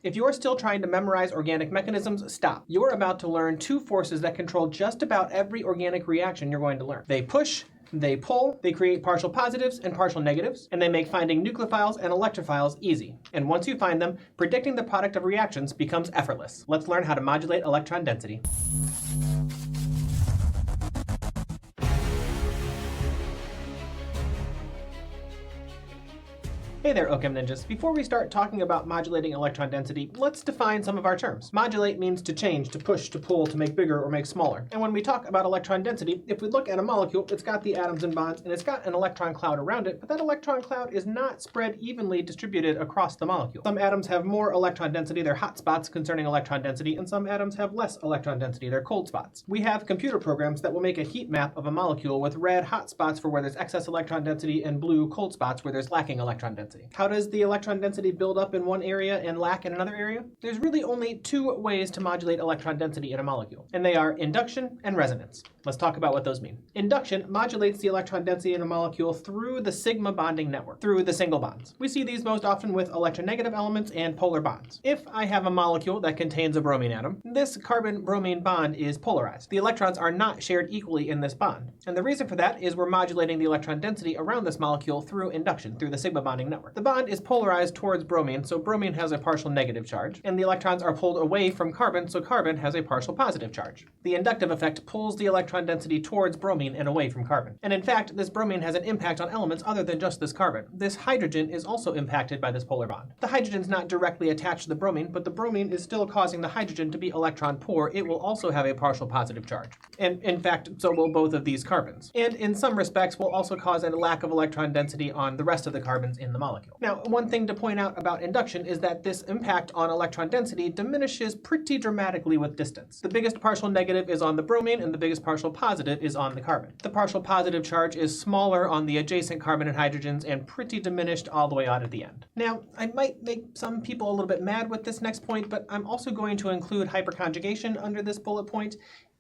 If you're still trying to memorize organic mechanisms, stop. You're about to learn two forces that control just about every organic reaction you're going to learn. They push, they pull, they create partial positives and partial negatives, and they make finding nucleophiles and electrophiles easy. And once you find them, predicting the product of reactions becomes effortless. Let's learn how to modulate electron density. Hey there, OChemNinjas. Before we start talking about modulating electron density, let's define some of our terms. Modulate means to change, to push, to pull, to make bigger or make smaller. And when we talk about electron density, if we look at a molecule, it's got the atoms and bonds, and it's got an electron cloud around it, but that electron cloud is not spread evenly distributed across the molecule. Some atoms have more electron density, they're hot spots concerning electron density, and some atoms have less electron density, they're cold spots. We have computer programs that will make a heat map of a molecule with red hot spots for where there's excess electron density and blue cold spots where there's lacking electron density. How does the electron density build up in one area and lack in another area? There's really only two ways to modulate electron density in a molecule, and they are induction and resonance. Let's talk about what those mean. Induction modulates the electron density in a molecule through the sigma bonding network, through the single bonds. We see these most often with electronegative elements and polar bonds. If I have a molecule that contains a bromine atom, this carbon-bromine bond is polarized. The electrons are not shared equally in this bond. And the reason for that is we're modulating the electron density around this molecule through induction, through the sigma bonding network. The bond is polarized towards bromine, so bromine has a partial negative charge, and the electrons are pulled away from carbon, so carbon has a partial positive charge. The inductive effect pulls the electron density towards bromine and away from carbon. And in fact, this bromine has an impact on elements other than just this carbon. This hydrogen is also impacted by this polar bond. The hydrogen's not directly attached to the bromine, but the bromine is still causing the hydrogen to be electron poor. It will also have a partial positive charge. And in fact, so will both of these carbons. And in some respects, will also cause a lack of electron density on the rest of the carbons in the molecule. Now, one thing to point out about induction is that this impact on electron density diminishes pretty dramatically with distance. The biggest partial negative is on the bromine, and the biggest partial positive is on the carbon. The partial positive charge is smaller on the adjacent carbon and hydrogens and pretty diminished all the way out at the end. Now, I might make some people a little bit mad with this next point, but I'm also going to include hyperconjugation under this bullet point.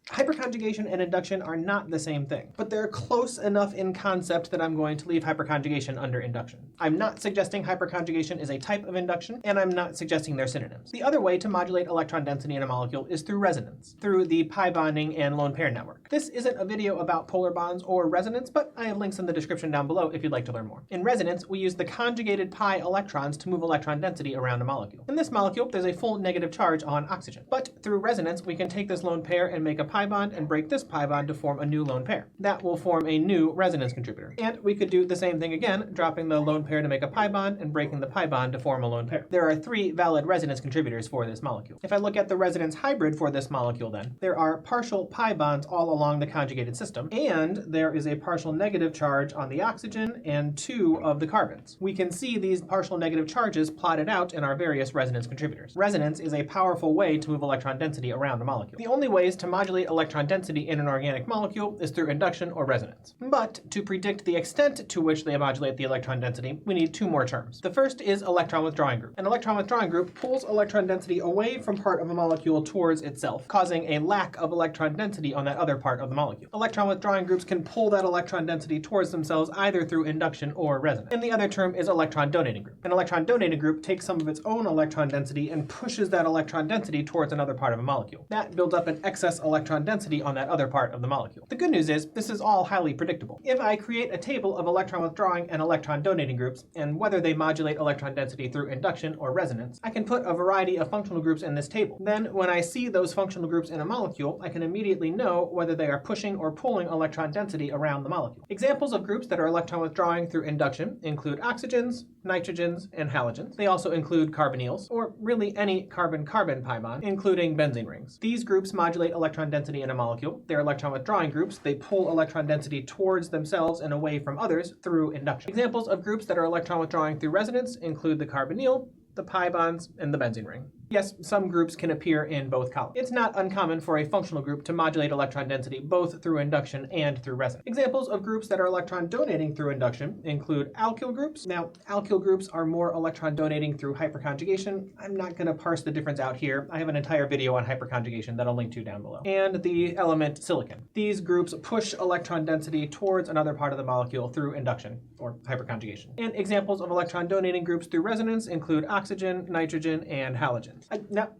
Hyperconjugation and induction are not the same thing, but they're close enough in concept that I'm going to leave hyperconjugation under induction. I'm not suggesting hyperconjugation is a type of induction, and I'm not suggesting they're synonyms. The other way to modulate electron density in a molecule is through resonance, through the pi bonding and lone pair network. This isn't a video about polar bonds or resonance, but I have links in the description down below if you'd like to learn more. In resonance, we use the conjugated pi electrons to move electron density around a molecule. In this molecule, there's a full negative charge on oxygen, but through resonance, we can take this lone pair and make a pi bond and break this pi bond to form a new lone pair. That will form a new resonance contributor. And we could do the same thing again, dropping the lone pair to make a pi bond and breaking the pi bond to form a lone pair. There are three valid resonance contributors for this molecule. If I look at the resonance hybrid for this molecule then, there are partial pi bonds all along the conjugated system, and there is a partial negative charge on the oxygen and two of the carbons. We can see these partial negative charges plotted out in our various resonance contributors. Resonance is a powerful way to move electron density around a molecule. The only ways to modulate electron density in an organic molecule is through induction or resonance. But to predict the extent to which they modulate the electron density, we need two more terms. The first is electron withdrawing group. An electron withdrawing group pulls electron density away from part of a molecule towards itself, causing a lack of electron density on that other part of the molecule. Electron withdrawing groups can pull that electron density towards themselves either through induction or resonance. And the other term is electron donating group. An electron donating group takes some of its own electron density and pushes that electron density towards another part of a molecule. That builds up an excess electron density on that other part of the molecule. The good news is this is all highly predictable. If I create a table of electron withdrawing and electron donating groups and whether they modulate electron density through induction or resonance, I can put a variety of functional groups in this table. Then when I see those functional groups in a molecule, I can immediately know whether they are pushing or pulling electron density around the molecule. Examples of groups that are electron withdrawing through induction include oxygens, nitrogens, and halogens. They also include carbonyls, or really any carbon-carbon pi bond, including benzene rings. These groups modulate electron density in a molecule. They're electron withdrawing groups. They pull electron density towards themselves and away from others through induction. Examples of groups that are electron withdrawing through resonance include the carbonyl, the pi bonds, and the benzene ring. Yes, some groups can appear in both columns. It's not uncommon for a functional group to modulate electron density both through induction and through resonance. Examples of groups that are electron donating through induction include alkyl groups. Now, alkyl groups are more electron donating through hyperconjugation. I'm not going to parse the difference out here. I have an entire video on hyperconjugation that I'll link to down below. And the element silicon. These groups push electron density towards another part of the molecule through induction or hyperconjugation. And examples of electron donating groups through resonance include oxygen, nitrogen, and halogen.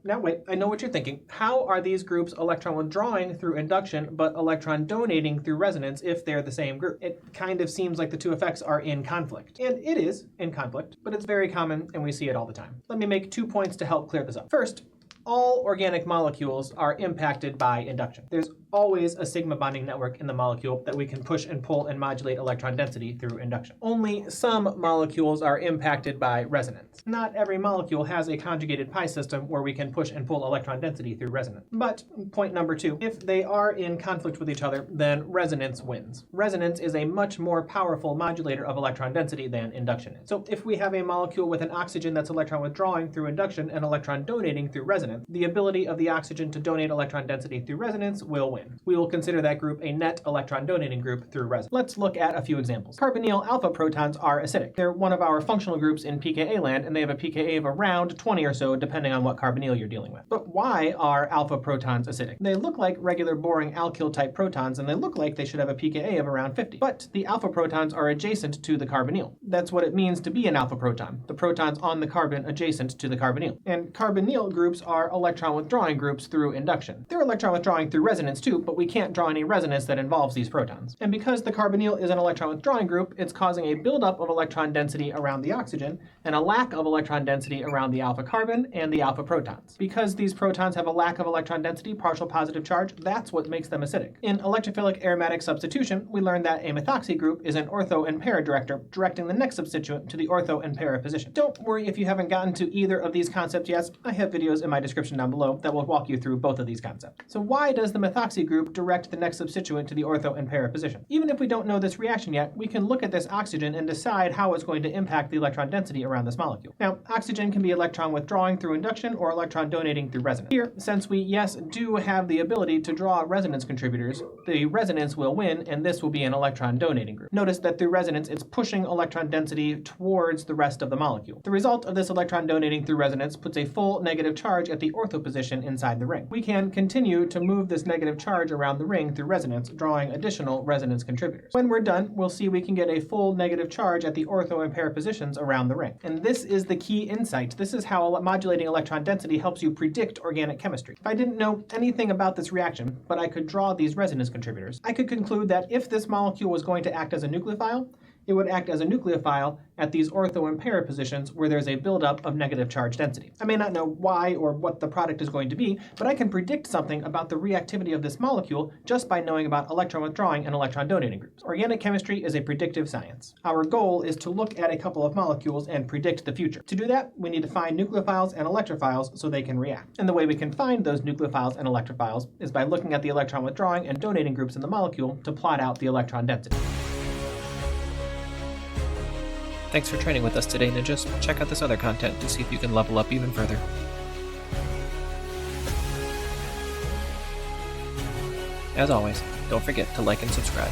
Now wait, I know what you're thinking. How are these groups electron withdrawing through induction but electron donating through resonance if they're the same group? It kind of seems like the two effects are in conflict. And it is in conflict, but it's very common and we see it all the time. Let me make 2 points to help clear this up. First, all organic molecules are impacted by induction. There's always a sigma bonding network in the molecule that we can push and pull and modulate electron density through induction. Only some molecules are impacted by resonance. Not every molecule has a conjugated pi system where we can push and pull electron density through resonance. But point number 2, if they are in conflict with each other, then resonance wins. Resonance is a much more powerful modulator of electron density than induction is. So if we have a molecule with an oxygen that's electron withdrawing through induction and electron donating through resonance, the ability of the oxygen to donate electron density through resonance will win. We will consider that group a net electron donating group through resonance. Let's look at a few examples. Carbonyl alpha protons are acidic. They're one of our functional groups in pKa land, and they have a pKa of around 20 or so, depending on what carbonyl you're dealing with. But why are alpha protons acidic? They look like regular boring alkyl type protons, and they look like they should have a pKa of around 50. But the alpha protons are adjacent to the carbonyl. That's what it means to be an alpha proton. The protons on the carbon adjacent to the carbonyl. And carbonyl groups are electron withdrawing groups through induction. They're electron withdrawing through resonance too, but we can't draw any resonance that involves these protons. And because the carbonyl is an electron withdrawing group, it's causing a buildup of electron density around the oxygen and a lack of electron density around the alpha carbon and the alpha protons. Because these protons have a lack of electron density, partial positive charge, that's what makes them acidic. In electrophilic aromatic substitution, we learned that a methoxy group is an ortho and para director, directing the next substituent to the ortho and para position. Don't worry if you haven't gotten to either of these concepts yet. I have videos in my description down below that will walk you through both of these concepts. So why does the methoxy group direct the next substituent to the ortho and para position? Even if we don't know this reaction yet, we can look at this oxygen and decide how it's going to impact the electron density around this molecule. Now, oxygen can be electron withdrawing through induction or electron donating through resonance. Here, since we, yes, do have the ability to draw resonance contributors, the resonance will win, and this will be an electron donating group. Notice that through resonance, it's pushing electron density towards the rest of the molecule. The result of this electron donating through resonance puts a full negative charge at the ortho position inside the ring. We can continue to move this negative charge around the ring through resonance, drawing additional resonance contributors. When we're done, we'll see we can get a full negative charge at the ortho and para positions around the ring. And this is the key insight. This is how modulating electron density helps you predict organic chemistry. If I didn't know anything about this reaction, but I could draw these resonance contributors, I could conclude that if this molecule was going to act as a nucleophile, it would act as a nucleophile at these ortho and para positions where there's a buildup of negative charge density. I may not know why or what the product is going to be, but I can predict something about the reactivity of this molecule just by knowing about electron withdrawing and electron donating groups. Organic chemistry is a predictive science. Our goal is to look at a couple of molecules and predict the future. To do that, we need to find nucleophiles and electrophiles so they can react. And the way we can find those nucleophiles and electrophiles is by looking at the electron withdrawing and donating groups in the molecule to plot out the electron density. Thanks for training with us today, Ninjas. Check out this other content to see if you can level up even further. As always, don't forget to like and subscribe.